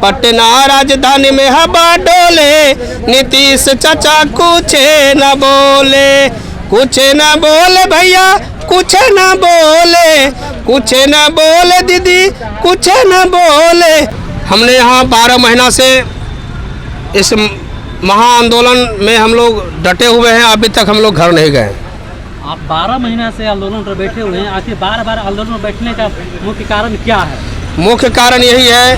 पटना राजधानी में हवा डोले, नीतीश चाचा कुछ न बोले, कुछ न बोले भैया, कुछ न बोले, कुछ न बोले दीदी, कुछ न बोले। हमने यहाँ 12 महीना से इस महाआंदोलन में हम लोग डटे हुए हैं, अभी तक हम लोग घर नहीं गए। आप 12 महीना से आंदोलन पर बैठे हुए हैं, आखिर बार-बार आंदोलन में बैठने का मुख्य कारण क्या है? मुख्य कारण यही है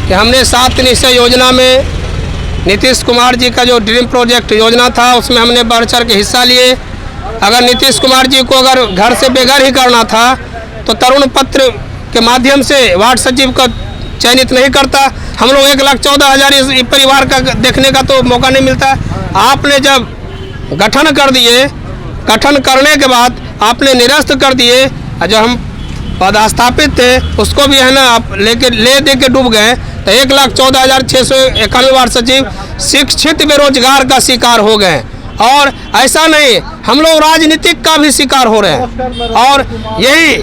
कि हमने 7 निश्चय योजना में नीतीश कुमार जी का जो ड्रीम प्रोजेक्ट योजना था उसमें हमने बढ़ चढ़ के हिस्सा लिए। अगर नीतीश कुमार जी को अगर घर से बेघर ही करना था तो तरुण पत्र के माध्यम से वार्ड सचिव को चयनित नहीं करता। हम लोग 1,14,000 इस परिवार का देखने का तो मौका नहीं मिलता। आपने जब गठन कर दिए, गठन करने के बाद आपने निरस्त कर दिए, जो हम पदस्थापित थे उसको भी है ना आप ले दे के डूब गए। तो 1,14,691 वार्ड सचिव शिक्षित बेरोजगार का शिकार हो गए। और ऐसा नहीं, हम लोग राजनीतिक का भी शिकार हो रहे हैं। और यही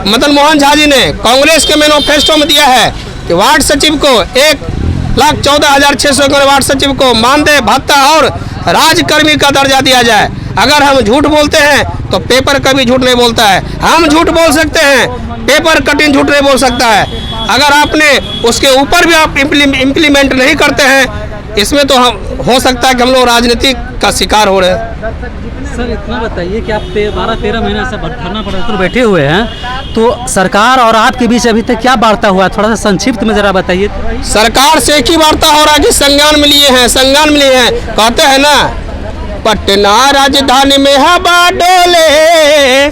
मदन मोहन झा जी ने कांग्रेस के मैनिफेस्टो में दिया है कि वार्ड सचिव को 1,14,691 वार्ड सचिव को मानदेय भत्ता और राजकर्मी का दर्जा दिया जाए। अगर हम झूठ बोलते हैं तो पेपर कभी झूठ नहीं बोलता है। हम झूठ बोल सकते हैं, पेपर कटिंग झूठ नहीं बोल सकता है। अगर आपने उसके ऊपर भी आप इम्प्लीमेंट नहीं करते हैं, इसमें तो हम हो सकता है कि हम लोग राजनीति का शिकार हो रहे हैं। सर इतना बताइए कि आप 12-13 महीना से धरना प्रदर्शन बैठे हुए हैं, तो सरकार और आपके बीच अभी तक क्या वार्ता हुआ, थोड़ा सा संक्षिप्त में जरा बताइए। सरकार से एक ही वार्ता हो रहा है कि संज्ञान में लिए हैं, संज्ञान में लिए हैं। कहते हैं ना, पटना राजधानी में हवा डोले,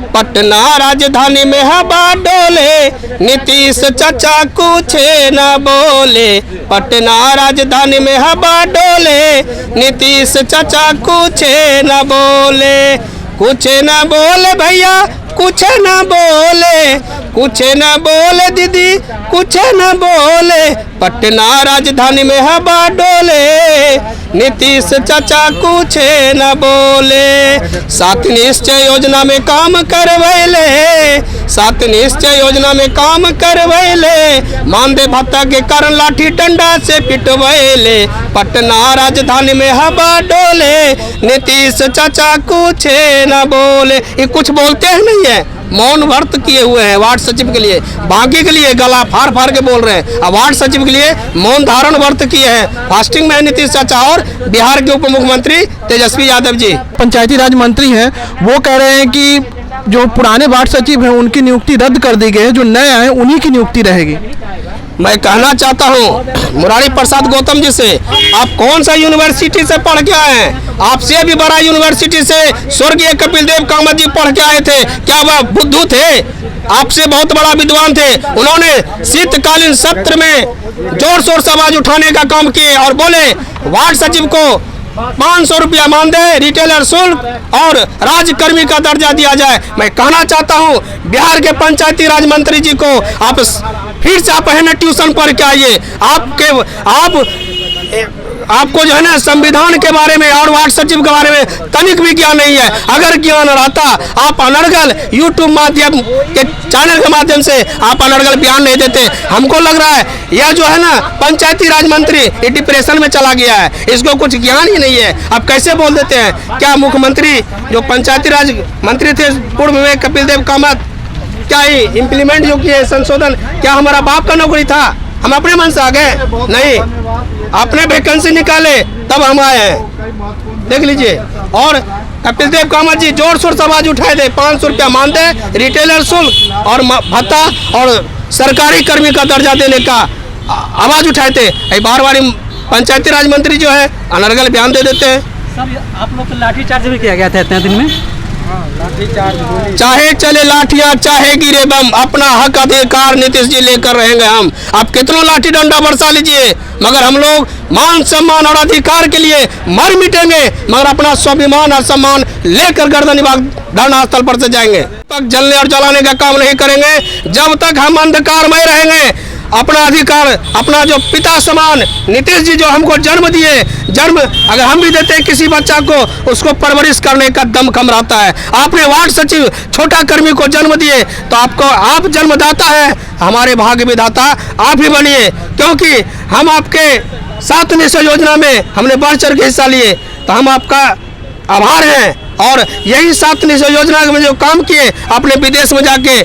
पटना राजधानी में हवा डोले, नीतीश चाचा कुछ न बोले, पटना राजधानी में हवा डोले, नीतीश चाचा कुछ न बोले, कुछ न बोले भैया, कुछ न बोले, कुछ न बोले दीदी, कुछ न बोले, पटना राजधानी में हवा डोले, नीतीश चाचा कुछ न बोले। 7 निश्चय योजना में काम करवैले, 7 निश्चय योजना में काम करवैले, मानदेय भत्ता के कारण लाठी डंडा से पिटवैले, पटना राजधानी में हवा डोले, नीतीश चाचा कुछ न बोले। ये कुछ बोलते हैं नहीं है, मौन व्रत किए हुए हैं वार्ड सचिव के लिए। बाकी के लिए गला फाड़ फाड़ के बोल रहे हैं, अब वार्ड सचिव के लिए मौन धारण व्रत किए हैं। फास्टिंग में नीतीश चाचा और बिहार के उप मुख्यमंत्री तेजस्वी यादव जी। पंचायती राज मंत्री हैं, वो कह रहे हैं कि जो पुराने वार्ड सचिव हैं उनकी नियुक्ति रद्द कर दी गई है, जो नए आए उन्हीं की नियुक्ति रहेगी। मैं कहना चाहता हूँ मुरारी प्रसाद गौतम जी से, आप कौन सा यूनिवर्सिटी से पढ़ के आए हैं? आपसे भी बड़ा यूनिवर्सिटी से स्वर्गीय कपिल देव कामत जी पढ़ के आए थे। क्या वह बुद्धू थे? आपसे बहुत बड़ा विद्वान थे। उन्होंने शीतकालीन सत्र में जोर शोर से आवाज उठाने का काम किए और बोले वार्ड सचिव को 500 रुपया मानदेय, रिटेलर शुल्क और राजकर्मी का दर्जा दिया जाए। मैं कहना चाहता हूँ बिहार के पंचायती राज मंत्री जी को, आप फिर से आप है ना ट्यूशन पढ़ के आइए। आपको जो है ना संविधान के बारे में और वार्ड सचिव के बारे में तनिक भी ज्ञान नहीं है। अगर ज्ञान रहता आप अनर्गल यूट्यूब माध्यम के चैनल के माध्यम से आप अनर्गल बयान नहीं देते। हमको लग रहा है यह जो है ना पंचायती राज मंत्री ये डिप्रेशन में चला गया है, इसको कुछ ज्ञान ही नहीं है। आप कैसे बोल देते हैं? क्या मुख्यमंत्री जो पंचायती राज मंत्री थे पूर्व में कपिल देव कामत, क्या ही इम्प्लीमेंट जो किए संशोधन, क्या हमारा बाप का नौकरी था? हम अपने मन से आ गए? नहीं, अपने वैकेंसी निकाले तब हम आए हैं, देख लीजिए। और कपिल देव कामत जी जोर शोर से आवाज उठाए थे, 500 रुपया मानदेय, रिटेलर शुल्क और भत्ता और सरकारी कर्मी का दर्जा देने का आवाज उठाए थे। बार बार पंचायती राज मंत्री जो है अनर्गल बयान दे देते हैं। सर आप लोग को लाठीचार्ज भी किया गया था इतने दिन में? चाहे चले लाठियां चाहे गिरे बम, अपना हक अधिकार नीतीश जी लेकर रहेंगे हम। आप कितना लाठी डंडा बरसा लीजिए, मगर हम लोग मान सम्मान और अधिकार के लिए मर मिटेंगे, मगर अपना स्वाभिमान और सम्मान लेकर गर्दन धरना स्थल पर से जाएंगे। तक जलने और जलाने का काम नहीं करेंगे जब तक हम अंधकार में रहेंगे। अपना अधिकार, अपना जो पिता समान नीतीश जी जो हमको जन्म दिए, जन्म अगर हम भी देते हैं किसी बच्चा को, उसको परवरिश करने का दम कम रहता है। आपने वार्ड सचिव छोटा कर्मी को जन्म दिए, तो आपको आप जन्मदाता है, हमारे भाग्य विधाता आप ही बनिए, क्योंकि हम आपके 7 निश्चय योजना में हमने बढ़ चढ़ के हिस्सा लिए, तो हम आपका आभार हैं। और यही 7 निश्चय योजना में जो काम किए, अपने विदेश में जाके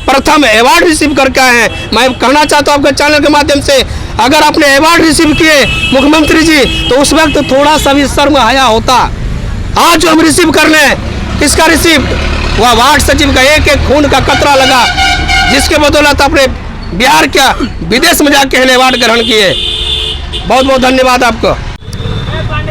प्रथम अवार्ड रिसीव करके आए हैं। मैं कहना चाहता हूँ आपके चैनल के माध्यम से, अगर आपने अवार्ड रिसीव किए मुख्यमंत्री जी, तो उस वक्त थोड़ा सा भी शर्म हया होता। आज जो हम रिसीव कर लें, किसका रिसीव? वह वार्ड सचिव का एक एक खून का कतरा लगा, जिसके बदौलत अपने बिहार क्या विदेश में जाके अवार्ड ग्रहण किए। बहुत बहुत धन्यवाद आपको।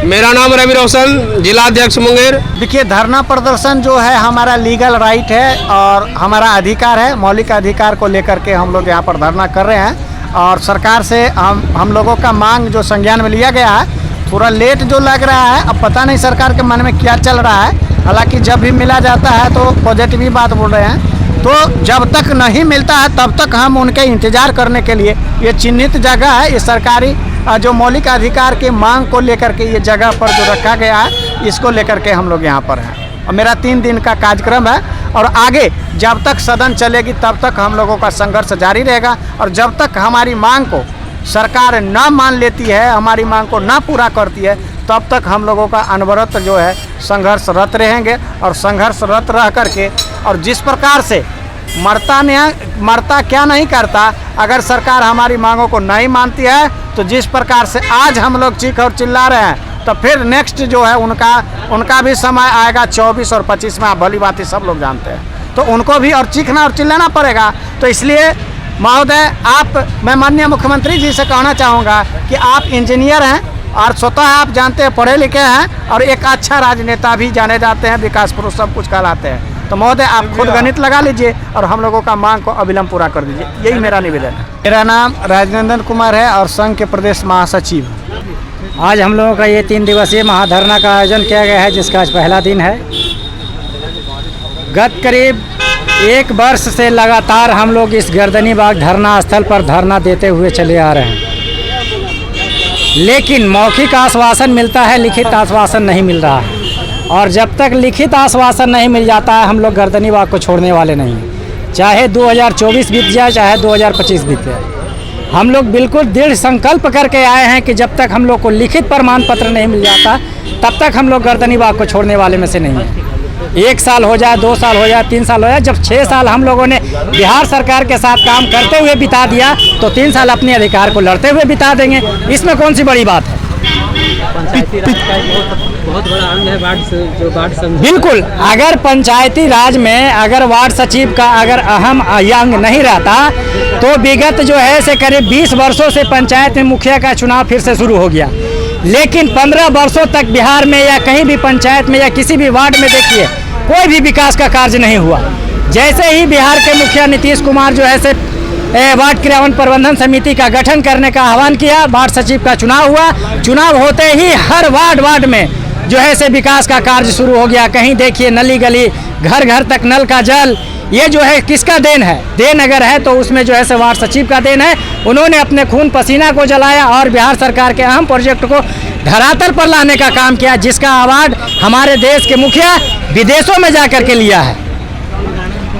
मेरा नाम रवि रोशन, जिलाध्यक्ष मुंगेर। देखिए, धरना प्रदर्शन जो है हमारा लीगल राइट है और हमारा अधिकार है। मौलिक अधिकार को लेकर के हम लोग यहाँ पर धरना कर रहे हैं और सरकार से हम लोगों का मांग जो संज्ञान में लिया गया है, थोड़ा लेट जो लग रहा है, अब पता नहीं सरकार के मन में क्या चल रहा है। हालांकि जब भी मिला जाता है तो पॉजिटिव ही बात बोल रहे हैं, तो जब तक नहीं मिलता है तब तक हम उनके इंतज़ार करने के लिए, ये चिन्हित जगह है, ये सरकारी जो मौलिक अधिकार की मांग को लेकर के ये जगह पर जो रखा गया है, इसको लेकर के हम लोग यहाँ पर हैं। और मेरा 3 दिन का कार्यक्रम है और आगे जब तक सदन चलेगी तब तक हम लोगों का संघर्ष जारी रहेगा। और जब तक हमारी मांग को सरकार ना मान लेती है, हमारी मांग को ना पूरा करती है, तब तक हम लोगों का अनवरत जो है संघर्षरत रहेंगे। और संघर्षरत रह करके, और जिस प्रकार से मरता क्या नहीं करता, अगर सरकार हमारी मांगों को नहीं मानती है, तो जिस प्रकार से आज हम लोग चीख और चिल्ला रहे हैं, तो फिर नेक्स्ट जो है उनका भी समय आएगा 24 और 25 में। आप भली बात ही सब लोग जानते हैं, तो उनको भी और चीखना और चिल्लाना पड़ेगा। तो इसलिए महोदय, मैं माननीय मुख्यमंत्री जी से कहना चाहूँगा कि आप इंजीनियर हैं और स्वतः आप जानते हैं, पढ़े लिखे हैं और एक अच्छा राजनेता भी जाने जाते हैं, विकास पुरुष सब कुछ कहलाते हैं। तो महोदय, आप खुद गणित लगा लीजिए और हम लोगों का मांग को अविलंब पूरा कर दीजिए, यही मेरा निवेदन है। मेरा नाम राजनंदन कुमार है और संघ के प्रदेश महासचिव। आज हम लोगों का ये 3 दिवसीय महाधरना का आयोजन किया गया है, जिसका आज पहला दिन है। गत करीब 1 वर्ष से लगातार हम लोग इस गर्दनी बाग धरना स्थल पर धरना देते हुए चले आ रहे हैं, लेकिन मौखिक आश्वासन मिलता है, लिखित आश्वासन नहीं मिल रहा है। और जब तक लिखित आश्वासन नहीं मिल जाता है, हम लोग गर्दनी बाग को छोड़ने वाले नहीं हैं। चाहे 2024 बीत जाए, चाहे 2025 बीत जाए, हम लोग बिल्कुल दृढ़ संकल्प करके आए हैं कि जब तक हम लोग को लिखित प्रमाण पत्र नहीं मिल जाता, तब तक हम लोग गर्दनी बाग को छोड़ने वाले में से नहीं हैं। 1 साल हो जाए, 2 साल हो जाए, 3 साल हो जाए, जब 6 साल हम लोगों ने बिहार सरकार के साथ काम करते हुए बिता दिया, तो 3 साल अपने अधिकार को लड़ते हुए बिता देंगे। इसमें कौन सी बड़ी बात है? पंचायती राज का बहुत बड़ा अंग है वार्ड संघ। बिल्कुल, अगर पंचायती राज में अगर वार्ड सचिव का अगर अहम अंग नहीं रहता, तो विगत जो है से करीब 20 वर्षों से पंचायत में मुखिया का चुनाव फिर से शुरू हो गया। लेकिन 15 वर्षों तक बिहार में या कहीं भी पंचायत में या किसी भी वार्ड में देखिए, कोई भी विकास का कार्य नहीं हुआ। जैसे ही बिहार के मुखिया नीतीश कुमार जो है से वार्ड क्रियान्वयन प्रबंधन समिति का गठन करने का आह्वान किया, वार्ड सचिव का चुनाव हुआ, चुनाव होते ही हर वार्ड में जो है से विकास का कार्य शुरू हो गया। कहीं देखिए नली गली, घर घर तक नल का जल, ये जो है किसका देन है? देन अगर है तो उसमें जो है से वार्ड सचिव का देन है। उन्होंने अपने खून पसीना को जलाया और बिहार सरकार के अहम प्रोजेक्ट को धरातल पर लाने का काम किया, जिसका अवार्ड हमारे देश के मुखिया विदेशों में जाकर के लिया है।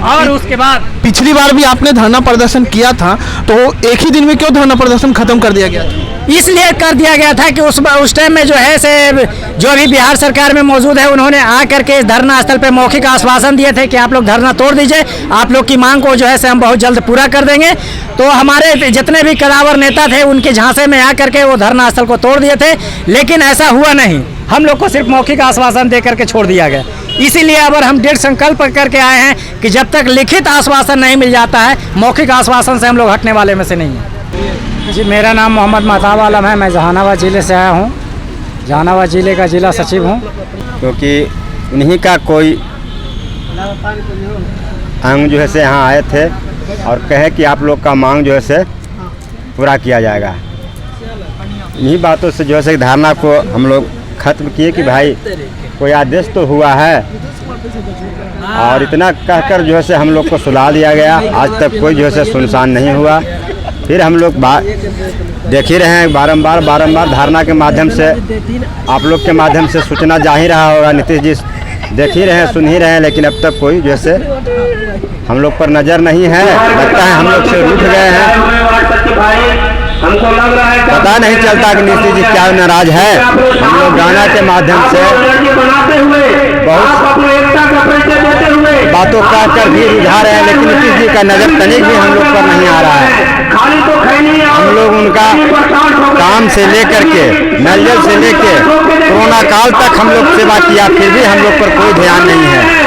और उसके बाद पिछली बार भी आपने धरना प्रदर्शन किया था, तो एक ही दिन में क्यों धरना प्रदर्शन खत्म कर दिया गया? इसलिए कर दिया गया था कि उस टाइम में जो है से जो भी बिहार सरकार में मौजूद है, उन्होंने आकर के इस धरना स्थल पे मौखिक आश्वासन दिए थे कि आप लोग धरना तोड़ दीजिए, आप लोग की मांग को जो है से हम बहुत जल्द पूरा कर देंगे। तो हमारे जितने भी कदावर नेता थे, उनके झांसे में आकर के वो धरना स्थल को तोड़ दिए थे, लेकिन ऐसा हुआ नहीं। हम लोग को सिर्फ मौखिक आश्वासन दे करके छोड़ दिया गया। इसीलिए अब हम दृढ़ संकल्प करके आए हैं कि जब तक लिखित आश्वासन नहीं मिल जाता है, मौखिक आश्वासन से हम लोग हटने वाले में से नहीं हैं। जी, मेरा नाम मोहम्मद महताब आलम है, मैं जहानाबाद ज़िले से आया हूँ, जहानाबाद ज़िले का जिला सचिव हूँ। क्योंकि उन्हीं का कोई अंग जो है से यहाँ आए थे और कहे कि आप लोग का मांग जो है से पूरा किया जाएगा। इन्हीं बातों से जो है से धारणा को हम लोग खत्म किए कि भाई कोई आदेश तो हुआ है, और इतना कहकर जो है से हम लोग को सुला दिया गया। आज तक कोई जो है से सुनसान नहीं हुआ। फिर हम लोग देख ही रहे हैं बारंबार धारणा के माध्यम से आप लोग के माध्यम से सूचना जा ही रहा होगा। नीतीश जी देख ही रहे हैं, सुन ही रहे हैं, लेकिन अब तक कोई जैसे हम लोग पर नज़र नहीं है। लगता है हम लोग से रूठ गए हैं। पता नहीं चलता कि नीतीश जी क्या नाराज है। हम लोग गाना के माध्यम से बहुत बातों कर भी रुझा रहे हैं, लेकिन नीतीश जी का नज़र तनिक भी हम लोग पर नहीं आ रहा है। हम लोग उनका काम से लेकर के नल जल से लेकर कोरोना काल तक हम लोग सेवा किया, फिर भी हम लोग पर कोई ध्यान नहीं है।